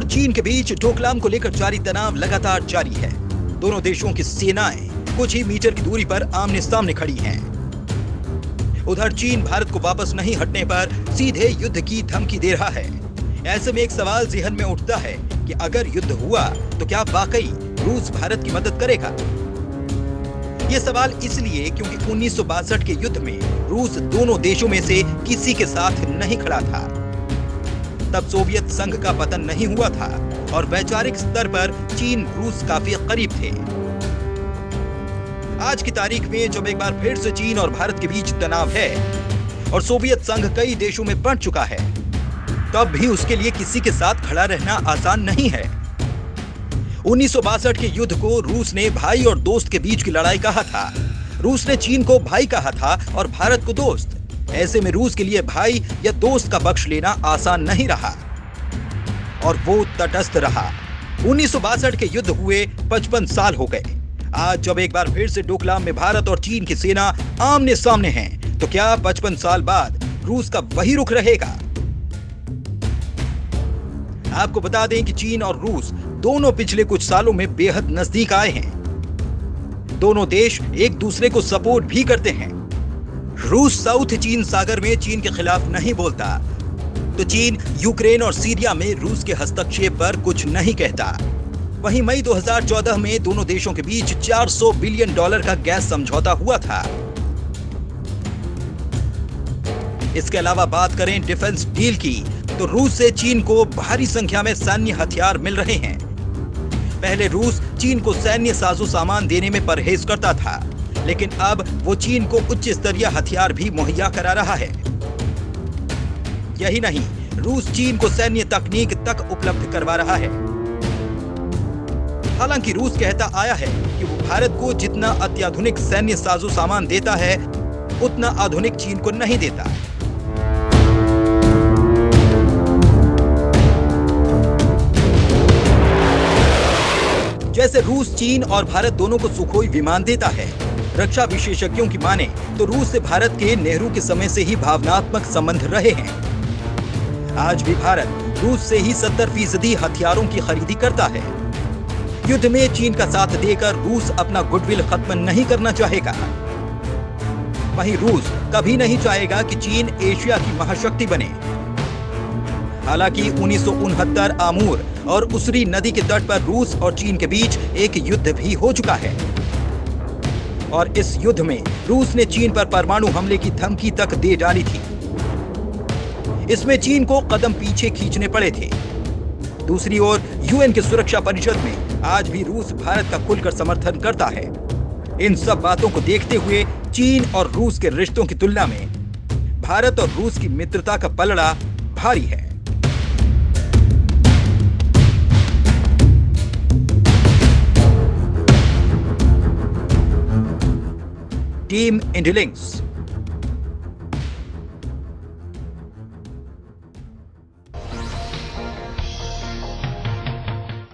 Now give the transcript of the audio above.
चीन के बीच डोकलाम को लेकर जारी तनाव लगातार जारी है। दोनों देशों की सेनाएं कुछ ही मीटर की दूरी पर आमने सामने खड़ी हैं। उधर चीन भारत को वापस नहीं हटने पर सीधे युद्ध की धमकी दे रहा है। ऐसे में एक सवाल ज़हन में उठता है कि अगर युद्ध हुआ तो क्या वाकई रूस भारत की मदद करेगा? ये सवाल इसलिए क्योंकि 1962 के युद्ध में रूस दोनों देशों में से किसी के साथ नहीं खड़ा था। तब सोवियत संघ का पतन नहीं हुआ था और वैचारिक स्तर पर चीन रूस काफी करीब थे। आज की तारीख में जब एक बार फिर से चीन और भारत के बीच तनाव है और सोवियत संघ कई देशों में बंट चुका है, तब भी उसके लिए किसी के साथ खड़ा रहना आसान नहीं है। 1962 के युद्ध को रूस ने भाई और दोस्त के बीच की लड़ाई कहा था। रूस ने चीन को भाई कहा था और भारत को दोस्त। ऐसे में रूस के लिए भाई या दोस्त का पक्ष लेना आसान नहीं रहा और वो तटस्थ रहा। 1962 के युद्ध हुए 55 साल हो गए। आज जब एक बार फिर से डोकलाम में भारत और चीन की सेना आमने सामने हैं, तो क्या 55 साल बाद रूस का वही रुख रहेगा? आपको बता दें कि चीन और रूस दोनों पिछले कुछ सालों में बेहद नजदीक आए हैं। दोनों देश एक दूसरे को सपोर्ट भी करते हैं। रूस साउथ चीन सागर में चीन के खिलाफ नहीं बोलता, तो चीन यूक्रेन और सीरिया में रूस के हस्तक्षेप पर कुछ नहीं कहता। वहीं मई 2014 में दोनों देशों के बीच $400 बिलियन का गैस समझौता हुआ था। इसके अलावा बात करें डिफेंस डील की, तो रूस से चीन को भारी संख्या में सैन्य हथियार मिल रहे हैं। पहले रूस चीन को सैन्य साजो सामान देने में परहेज करता था, लेकिन अब वो चीन को उच्च स्तरीय हथियार भी मुहैया करा रहा है। यही नहीं, रूस चीन को सैन्य तकनीक तक उपलब्ध करवा रहा है। हालांकि रूस कहता आया है कि वो भारत को जितना अत्याधुनिक सैन्य साजो सामान देता है, उतना आधुनिक चीन को नहीं देता। जैसे रूस चीन और भारत दोनों को सुखोई विमान देता है। रक्षा विशेषज्ञों की माने तो रूस से भारत के नेहरू के समय से ही भावनात्मक संबंध रहे हैं। आज भी भारत रूस से ही 70% हथियारों की खरीदी करता है। युद्ध में चीन का साथ देकर रूस अपना गुडविल खत्म नहीं करना चाहेगा। वहीं रूस कभी नहीं चाहेगा कि चीन एशिया की महाशक्ति बने। हालांकि 1969 आमूर और उसरी नदी के तट पर रूस और चीन के बीच एक युद्ध भी हो चुका है और इस युद्ध में रूस ने चीन पर परमाणु हमले की धमकी तक दे डाली थी। इसमें चीन को कदम पीछे खींचने पड़े थे। दूसरी ओर यूएन के सुरक्षा परिषद में आज भी रूस भारत का खुलकर समर्थन करता है। इन सब बातों को देखते हुए चीन और रूस के रिश्तों की तुलना में भारत और रूस की मित्रता का पलड़ा भारी है। टीम इंडिलिंक्स।